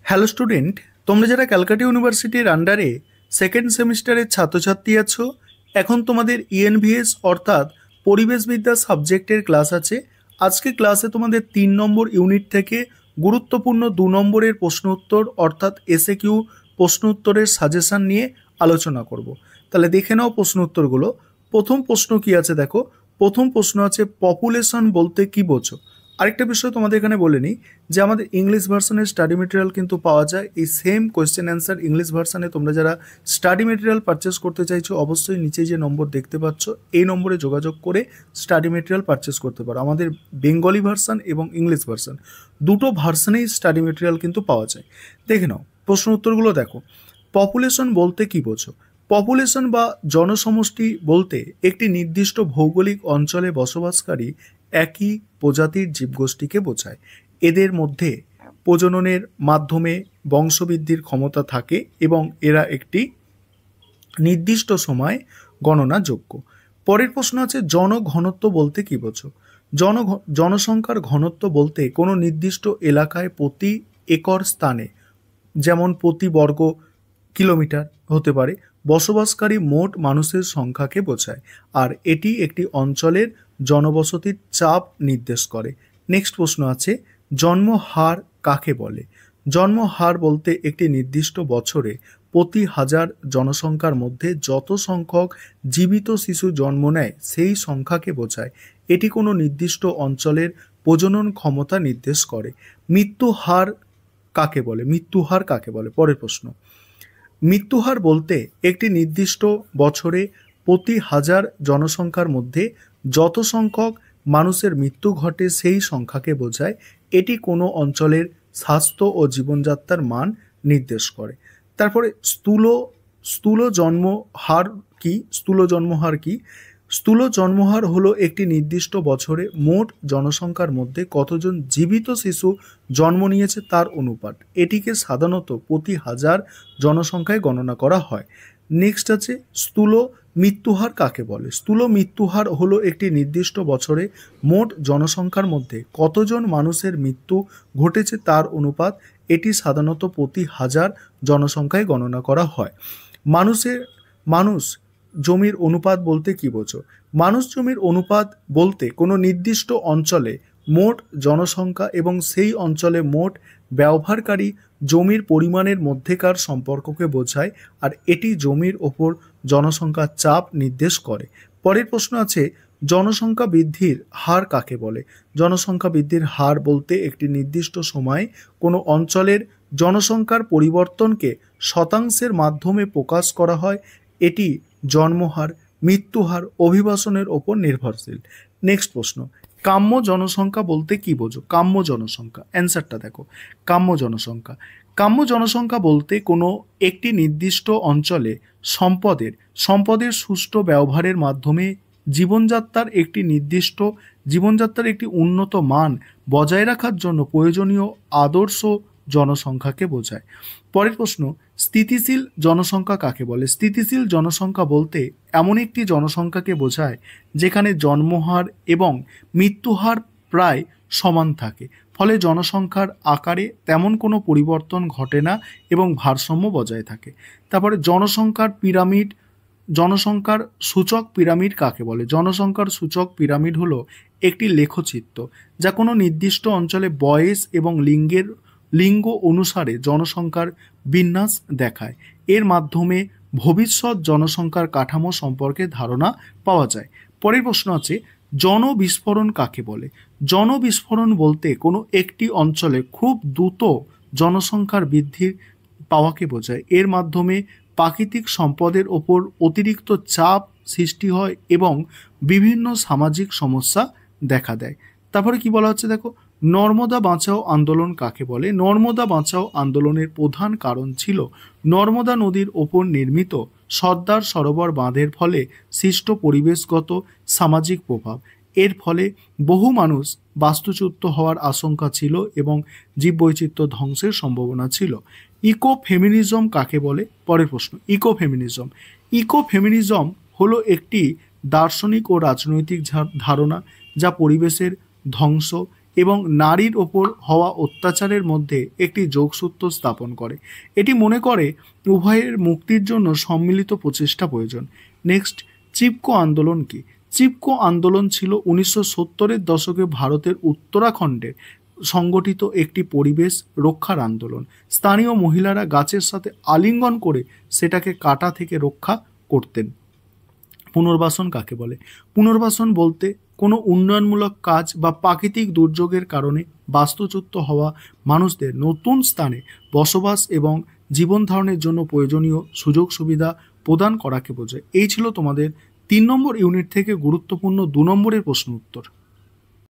Hello student, তোমরা যারা ক্যালকাটা ইউনিভার্সিটির আন্ডারে সেকেন্ড সেমিস্টারের ছাত্রছাত্রী আছো, এখন তোমাদের ইএনভিএস অর্থাৎ পরিবেশবিদ্যা সাবজেক্টের ক্লাস আছে। আজকে ক্লাসে তোমাদের 3 নম্বর ইউনিট থেকে গুরুত্বপূর্ণ 2 নম্বরের প্রশ্ন উত্তর অর্থাৎ এসএকিউ প্রশ্ন উত্তরের সাজেশন নিয়ে আলোচনা করব। তাহলে দেখে নাও প্রশ্ন উত্তরগুলো। প্রথম প্রশ্ন কি আছে দেখো। প্রথম প্রশ্ন আছে পপুলেশন বলতে কি বোঝো। আরেকটা বিষয় তোমাদের এখানে বলে নিই যে আমাদের ইংলিশ ভার্সনের স্টাডি মেটেরিয়াল কিন্তু পাওয়া যায়। এই সেম কোয়েশ্চেন অ্যান্সার ইংলিশ ভার্সনে তোমরা যারা স্টাডি মেটেরিয়াল পারচেস করতে চাইছো অবশ্যই নিচে যে নম্বর দেখতে পাচ্ছ এই নম্বরে যোগাযোগ করে স্টাডি মেটেরিয়াল পারচেস করতে পারো। আমাদের বেঙ্গলি ভার্সন এবং ইংলিশ ভার্সন দুটো ভার্সনেই স্টাডি মেটেরিয়াল কিন্তু পাওয়া যায়। দেখে নাও প্রশ্ন উত্তরগুলো দেখো। পপুলেশন বলতে কি বোঝো। পপুলেশন বা জনসমষ্টি বলতে একটি নির্দিষ্ট ভৌগোলিক অঞ্চলে বসবাসকারী একই প্রজাতির জীবগোষ্ঠীকে বোঝায়। এদের মধ্যে প্রজননের মাধ্যমে বংশবৃদ্ধির ক্ষমতা থাকে এবং এরা একটি নির্দিষ্ট সময় গণনাযোগ্য। পরের প্রশ্ন আছে জনঘনত্ব বলতে কি বোঝো। জনসংখ্যার ঘনত্ব বলতে কোনো নির্দিষ্ট এলাকায় প্রতি একর স্থানে, যেমন প্রতি বর্গ কিলোমিটার হতে পারে, বসবাসকারী মোট মানুষের সংখ্যাকে বোঝায়, আর এটি একটি অঞ্চলের জনবসতির চাপ নির্দেশ করে। নেক্সট প্রশ্ন আছে জন্মহার কাকে বলে। জন্মহার বলতে একটি নির্দিষ্ট বছরে প্রতি হাজার জনসংখ্যার মধ্যে যত সংখ্যক জীবিত শিশু জন্ম নেয় সেই সংখ্যাকে বোঝায়। এটি কোনো নির্দিষ্ট অঞ্চলের প্রজনন ক্ষমতা নির্দেশ করে। মৃত্যুহার কাকে বলে। মৃত্যুহার কাকে বলে। পরের প্রশ্ন মৃত্যুহার বলতে একটি নির্দিষ্ট বছরে প্রতি হাজার জনসংখ্যার মধ্যে যত সংখ্যক মানুষের মৃত্যু ঘটে সেই সংখ্যাকে বোঝায়। এটি কোনো অঞ্চলের স্বাস্থ্য ও জীবনযাত্রার মান নির্দেশ করে। তারপরে স্থূল জন্মহার কি। স্থূল জন্মহার কি। স্থূল জন্মহার হলো একটি নির্দিষ্ট বছরে মোট জনসংখ্যার মধ্যে কতজন জীবিত শিশু জন্ম নিয়েছে তার অনুপাত। এটিকে সাধারণত প্রতি হাজার জনসংখ্যায় গণনা করা হয়। নেক্সট আছে স্থূল মৃত্যুহার কাকে বলে। স্থূল মৃত্যুহার হলো একটি নির্দিষ্ট বছরে মোট জনসংখ্যার মধ্যে কতজন মানুষের মৃত্যু ঘটেছে তার অনুপাত। এটি সাধারণত প্রতি হাজার জনসংখ্যায় গণনা করা হয়। মানুষ জমির অনুপাত বলতে কি বোঝো। মানুষ জমির অনুপাত বলতে কোনো নির্দিষ্ট অঞ্চলে মোট জনসংখ্যা এবং সেই অঞ্চলে মোট ব্যবহারকারী জমির পরিমাণের মধ্যেকার সম্পর্ককে বোঝায়, আর এটি জমির ওপর জনসংখ্যার চাপ নির্দেশ করে। পরের প্রশ্ন আছে জনসংখ্যা বৃদ্ধির হার কাকে বলে। জনসংখ্যা বৃদ্ধির হার বলতে একটি নির্দিষ্ট সময়ে কোনো অঞ্চলের জনসংখ্যার পরিবর্তনকে শতাংশের মাধ্যমে প্রকাশ করা হয়। এটি জন্মহার, মৃত্যুহার, অভিবাসনের ওপর নির্ভরশীল। নেক্সট প্রশ্ন কাম্য জনসংখ্যা বলতে কি বোঝো। কাম্য জনসংখ্যা অ্যান্সারটা দেখো। কাম্য জনসংখ্যা বলতে কোনো একটি নির্দিষ্ট অঞ্চলে সম্পদের সুষ্ঠু ব্যবহারের মাধ্যমে জীবনযাত্রার একটি উন্নত মান বজায় রাখার জন্য প্রয়োজনীয় আদর্শ জনসংখ্যাকে বোঝায়। পরের প্রশ্ন স্থিতিশীল জনসংখ্যা কাকে বলে। স্থিতিশীল জনসংখ্যা বলতে এমন একটি জনসংখ্যাকে বোঝায় যেখানে জন্মহার এবং মৃত্যুহার প্রায় সমান থাকে, ফলে জনসংখ্যার আকারে তেমন কোনো পরিবর্তন ঘটে না এবং ভারসাম্য বজায় থাকে। তারপরে জনসংখ্যার সূচক পিরামিড কাকে বলে। জনসংখ্যার সূচক পিরামিড হলো একটি লেখচিত্র যা কোনো নির্দিষ্ট অঞ্চলে বয়স এবং লিঙ্গ অনুসারে জনসংখ্যার বিন্যাস দেখায়। এর মাধ্যমে ভবিষ্যৎ জনসংখ্যার কাঠামো সম্পর্কে ধারণা পাওয়া যায়। পরের প্রশ্ন আছে জনবিস্ফোরণ কাকে বলে। জনবিস্ফোরণ বলতে কোনো একটি অঞ্চলে খুব দ্রুত জনসংখ্যার বৃদ্ধি পাওয়াকে বোঝায়। এর মাধ্যমে প্রাকৃতিক সম্পদের ওপর অতিরিক্ত চাপ সৃষ্টি হয় এবং বিভিন্ন সামাজিক সমস্যা দেখা দেয়। তারপরে কি বলা হচ্ছে দেখো নর্মদা বাঁচাও আন্দোলন কাকে বলে। নর্মদা বাঁচাও আন্দোলনের প্রধান কারণ ছিল নর্মদা নদীর ওপর নির্মিত সর্দার সরোবর বাঁধের ফলে সৃষ্ট পরিবেশগত সামাজিক প্রভাব। এর ফলে বহু মানুষ বাস্তুচ্যুত হওয়ার আশঙ্কা ছিল এবং জীববৈচিত্র্য ধ্বংসের সম্ভাবনা ছিল। ইকোফেমিনিজম কাকে বলে। পরের প্রশ্ন ইকোফেমিনিজম হলো একটি দার্শনিক ও রাজনৈতিক ধারণা যা পরিবেশের ধ্বংস এবং নারীর ওপর হওয়া অত্যাচারের মধ্যে একটি যোগসূত্র স্থাপন করে। এটি মনে করে উভয়ের মুক্তির জন্য সম্মিলিত প্রচেষ্টা প্রয়োজন। নেক্সট, চিপকো আন্দোলন কি? চিপকো আন্দোলন ছিল 1970-এর দশকে ভারতের উত্তরাখণ্ডে সংগঠিত একটি পরিবেশ রক্ষার আন্দোলন। স্থানীয় মহিলারা গাছের সাথে আলিঙ্গন করে সেটাকে কাটা থেকে রক্ষা করতেন। পুনর্বাসন কাকে বলে? পুনর্বাসন বলতে কোনো উন্নয়নমূলক কাজ বা প্রাকৃতিক দুর্যোগের কারণে বাস্তুচ্যুত হওয়া মানুষদের নতুন স্থানে বসবাস এবং জীবন ধারণের জন্য প্রয়োজনীয় সুযোগ সুবিধা প্রদান করাকে বোঝায়। এই ছিল তোমাদের 3 নম্বর ইউনিট থেকে গুরুত্বপূর্ণ 2 নম্বরের প্রশ্ন উত্তর।